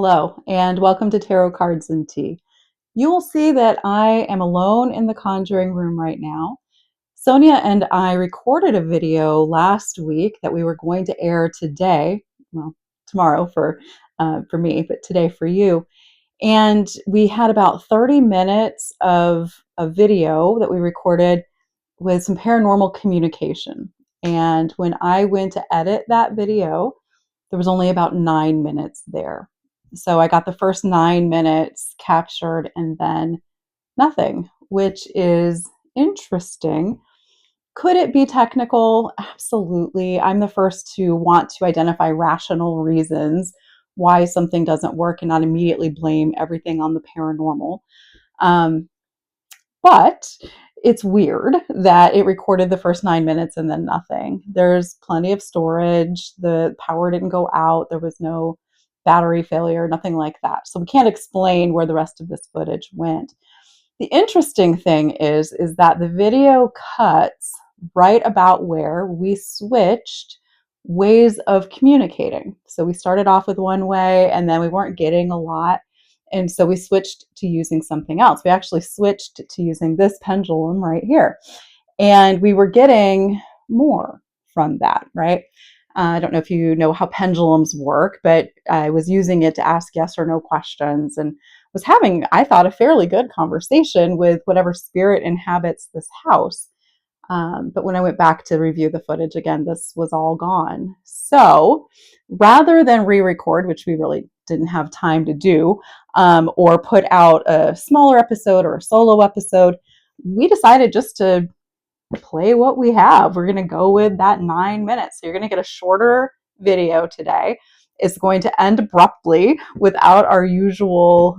Hello, and welcome to Tarot Cards and Tea. You will see that I am alone in the conjuring room right now. Sonia and I recorded a video last week that we were going to air today, well, tomorrow for me, but today for you. And we had about 30 minutes of a video that we recorded with some paranormal communication. And when I went to edit that video, there was only about 9 minutes there. So I got the first 9 minutes captured and then nothing, which is interesting. Could it be technical? Absolutely. I'm the first to want to identify rational reasons why something doesn't work and not immediately blame everything on the paranormal. Um, but it's weird that it recorded the first 9 minutes and then nothing. There's plenty of storage. The power didn't go out. There was no battery failure, nothing like that. So we can't explain where the rest of this footage went. The interesting thing is that the video cuts right about where we switched ways of communicating. So we started off with one way and then we weren't getting a lot. And so we switched to using something else. We actually switched to using this pendulum right here. And we were getting more from that, right? I don't know if you know how pendulums work, but I was using it to ask yes or no questions and was having, I thought, a fairly good conversation with whatever spirit inhabits this house. But when I went back to review the footage again, this was all gone. So rather than re-record, which we really didn't have time to do, or put out a smaller episode or a solo episode, we decided just to play what we have. We're going to go with that 9 minutes. So you're going to get a shorter video today. It's going to end abruptly without our usual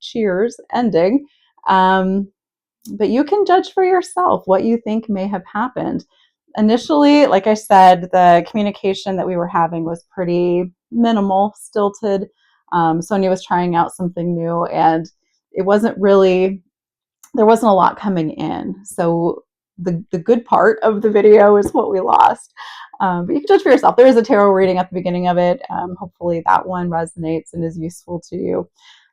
cheers ending. But you can judge for yourself what you think may have happened. Initially, like I said, the communication that we were having was pretty minimal, stilted. Sonia was trying out something new, and it wasn't really, there wasn't a lot coming in. So the good part of the video is what we lost. But you can judge for yourself. There is a tarot reading at the beginning of it. Hopefully that one resonates and is useful to you.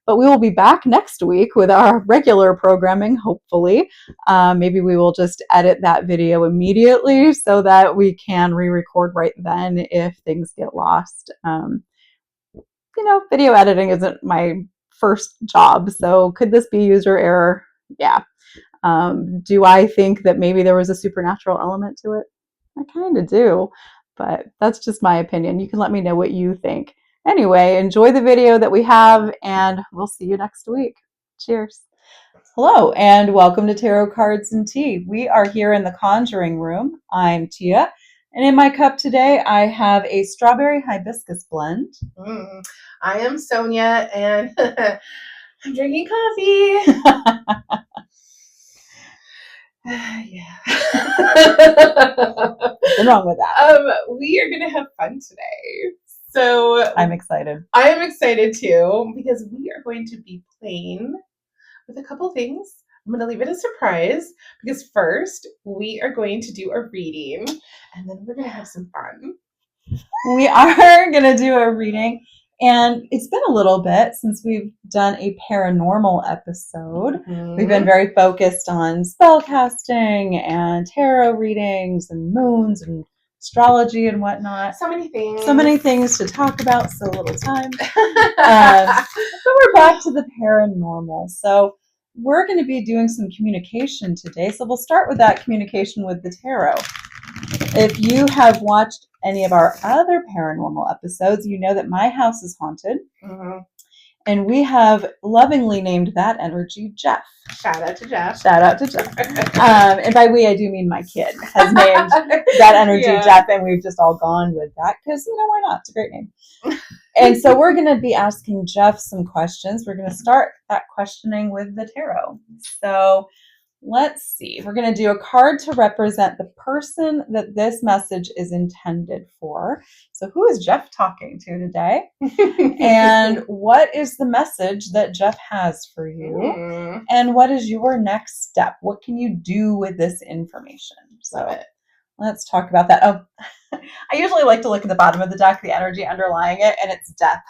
But we will be back next week with our regular programming, hopefully. Maybe we will just edit that video immediately so that we can re-record right then if things get lost. Video editing isn't my first job, so could this be user error? Yeah. Do I think that maybe there was a supernatural element to it? I kind of do, but that's just my opinion. You can let me know what you think. Anyway, enjoy the video that we have, and we'll see you next week. Cheers. Hello, and welcome to Tarot Cards and Tea. We are here in the Conjuring Room. I'm Tia, and in my cup today, I have a strawberry hibiscus blend. I am Sonia, and I'm drinking coffee. Yeah. Nothing wrong with that. We are going to have fun today. So I'm excited. I am excited too, because we are going to be playing with a couple things. I'm going to leave it a surprise, because first we are going to do a reading, and then we're going to have some fun. We are going to do a reading, and it's been a little bit since we've done a paranormal episode. We've been very focused on spellcasting and tarot readings and moons and astrology and whatnot. So many things. So many things to talk about, so little time. But we're back to the paranormal. So we're going to be doing some communication today. So we'll start with that communication with the tarot. If you have watched any of our other paranormal episodes, you know that my house is haunted. Mm-hmm. And we have lovingly named that energy Jeff. Shout out to Jeff. Shout out to Jeff. And by we, I do mean my kid has named that energy Jeff, and we've just all gone with that because, why not? It's a great name. And so we're going to be asking Jeff some questions. We're going to start that questioning with the tarot. So let's see. We're going to do a card to represent the person that this message is intended for. So who is Jeff talking to today? And what is the message that Jeff has for you? And what is your next step? What can you do with this information? So let's talk about that. Oh, I usually like to look at the bottom of the deck, the energy underlying it, and it's death.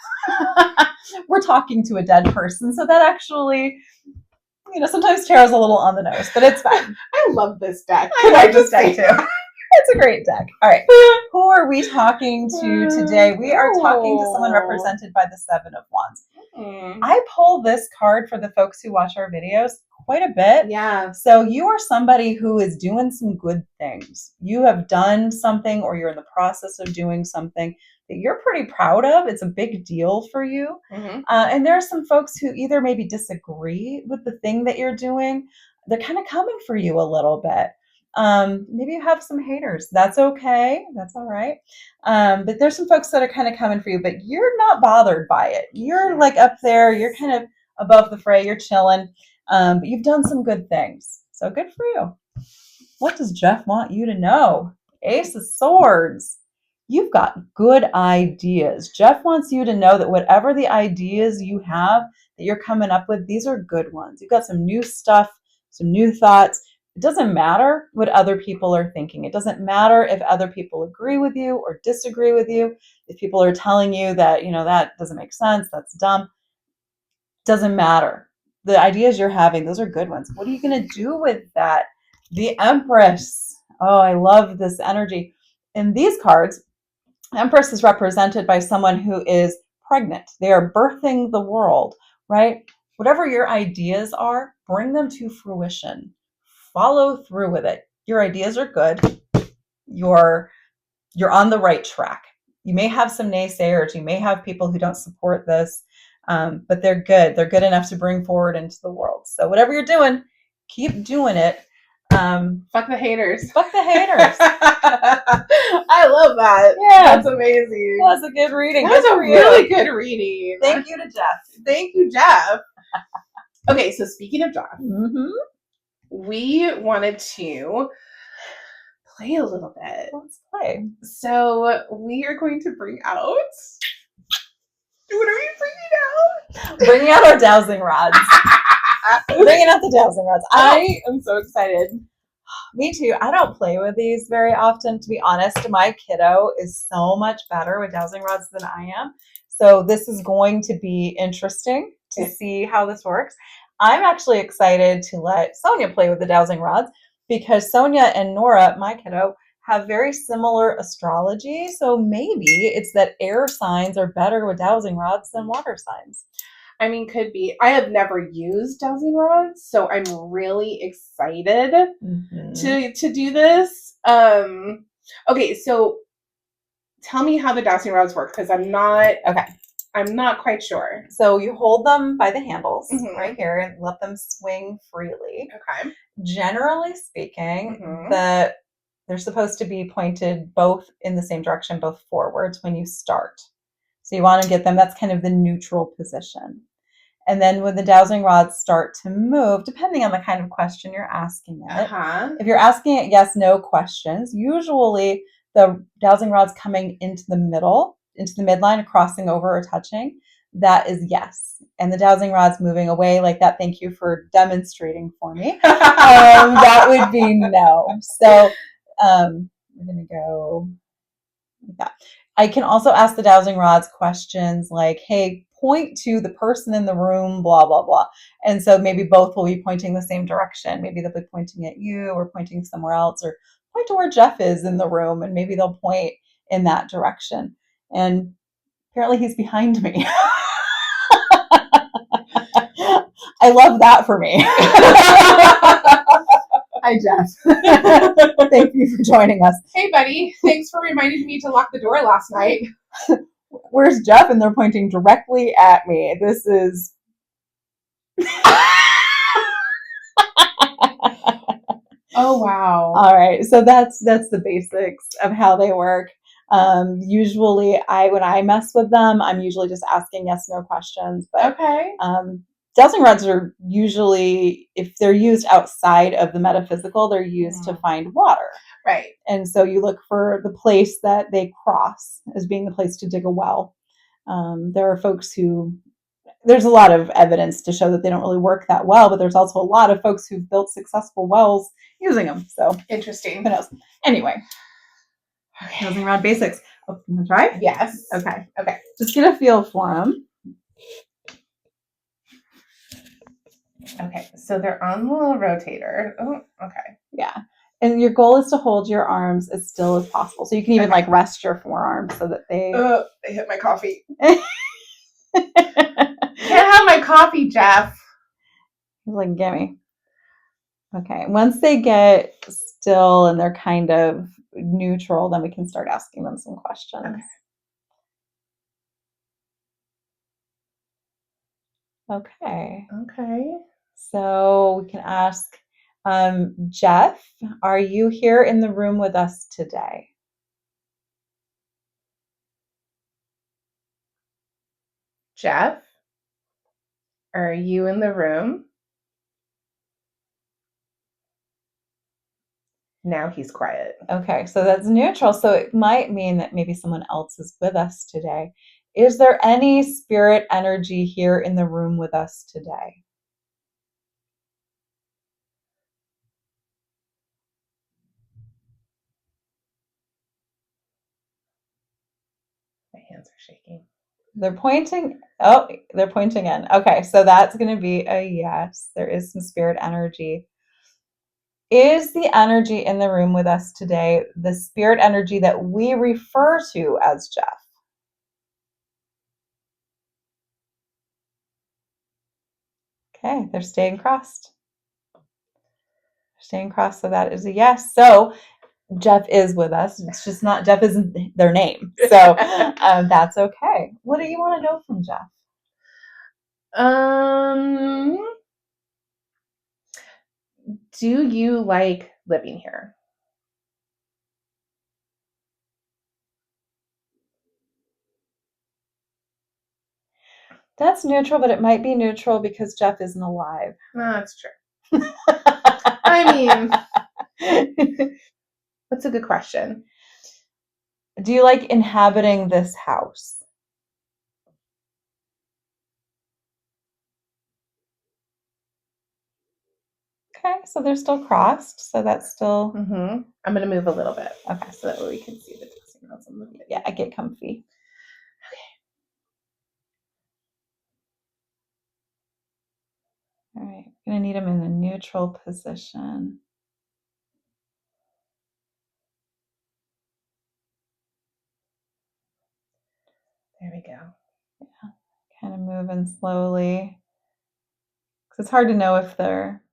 We're talking to a dead person, so that actually, sometimes tarot's a little on the nose, but it's fine. I love this deck. I like this deck too. It's a great deck. All right. Who are we talking to today? We are talking to someone represented by the Seven of Wands. I pull this card for the folks who watch our videos quite a bit. Yeah. So you are somebody who is doing some good things. You have done something, or you're in the process of doing something that you're pretty proud of. It's a big deal for you. And there are some folks who either maybe disagree with the thing that you're doing. They're kind of coming for you a little bit. Maybe you have some haters. That's okay. That's all right. But there's some folks that are kind of coming for you, but you're not bothered by it. You're like up there. You're kind of above the fray. You're chilling. But you've done some good things. So good for you. What does Jeff want you to know? Ace of Swords. You've got good ideas. Jeff wants you to know that whatever the ideas you have that you're coming up with, these are good ones. You've got some new stuff, some new thoughts. It doesn't matter what other people are thinking. It doesn't matter if other people agree with you or disagree with you. If people are telling you that, that doesn't make sense, that's dumb. Doesn't matter. The ideas you're having, those are good ones. What are you going to do with that? The Empress. Oh, I love this energy. In these cards, Empress is represented by someone who is pregnant. They are birthing the world, right? Whatever your ideas are, bring them to fruition. Follow through with it. Your ideas are good. You're on the right track. You may have some naysayers. You may have people who don't support this, but they're good. They're good enough to bring forward into the world. So whatever you're doing, keep doing it. Fuck the haters. Fuck the haters. I love that. Yeah. That's amazing. That was a good reading. That was a really good reading. Thank you to Jeff. Thank you, Jeff. Okay, so speaking of Jeff, we wanted to play a little bit. Let's play. So we are going to bring out. What are we bringing out? Bringing out our dowsing rods. Bringing out the dowsing rods. I am so excited. Me too. I don't play with these very often, to be honest. My kiddo is so much better with dowsing rods than I am. So this is going to be interesting to see how this works. I'm actually excited to let Sonia play with the dowsing rods because Sonia and Nora, my kiddo, have very similar astrology. So maybe it's that air signs are better with dowsing rods than water signs. I mean, could be. I have never used dowsing rods, so I'm really excited to do this. Okay, so tell me how the dowsing rods work because I'm not quite sure. So you hold them by the handles right here and let them swing freely. Okay. Generally speaking, they're supposed to be pointed both in the same direction, both forwards when you start. So you want to get them, that's kind of the neutral position. And then when the dowsing rods start to move, depending on the kind of question you're asking it, if you're asking it yes/no questions, usually the dowsing rod's coming into the middle, into the midline, crossing over or touching, that is yes. And the dowsing rod's moving away like that, thank you for demonstrating for me, that would be no. So we're going to go like that. I can also ask the dowsing rods questions like, hey, point to the person in the room, blah, blah, blah. And so maybe both will be pointing the same direction. Maybe they'll be pointing at you or pointing somewhere else, or point to where Jeff is in the room, and maybe they'll point in that direction. And apparently he's behind me. I love that for me. Hi, Jeff. Thank you for joining us. Hey, buddy. Thanks for reminding me to lock the door last night. Where's Jeff? And they're pointing directly at me. This is... Oh, wow. All right. So that's the basics of how they work. Usually when I mess with them, I'm usually just asking yes/no questions. But okay. Dowsing rods are usually, if they're used outside of the metaphysical, they're used to find water. Right. And so you look for the place that they cross as being the place to dig a well. There are folks there's a lot of evidence to show that they don't really work that well, but there's also a lot of folks who've built successful wells using them. So interesting. Who knows? Anyway, Nosing around basics. Oh, you want to try? Yes. Okay. Okay. Just get a feel for them. Okay. So they're on the little rotator. Oh, okay. Yeah. And your goal is to hold your arms as still as possible. So you can even Okay. like rest your forearms so that they. I hit my coffee. Can't have my coffee, Jeff. He's like, gimme. Okay. Once they get still and they're kind of neutral, then we can start asking them some questions. Okay. Okay. So we can ask, Jeff, are you here in the room with us today? Jeff, are you in the room? Now he's quiet. Okay, so that's neutral. So it might mean that maybe someone else is with us today. Is there any spirit energy here in the room with us today? My hands are shaking. They're pointing. Oh, they're pointing in. Okay, so that's going to be a yes. There is some spirit energy. Is the energy in the room with us today the spirit energy that we refer to as Jeff? Okay, they're staying crossed. Staying crossed, so that is a yes. So Jeff is with us. It's just not, Jeff isn't their name. So that's okay. What do you want to know from Jeff? Do you like living here? That's neutral, but it might be neutral because Jeff isn't alive. No, that's true. I mean, that's a good question. Do you like inhabiting this house? Okay, so they're still crossed. So that's still. I'm going to move a little bit. Okay. So that way we can see the testing notes on the video. Yeah, get comfy. Okay. All right. I'm going to need them in a neutral position. There we go. Yeah. Kind of moving slowly. Because it's hard to know if they're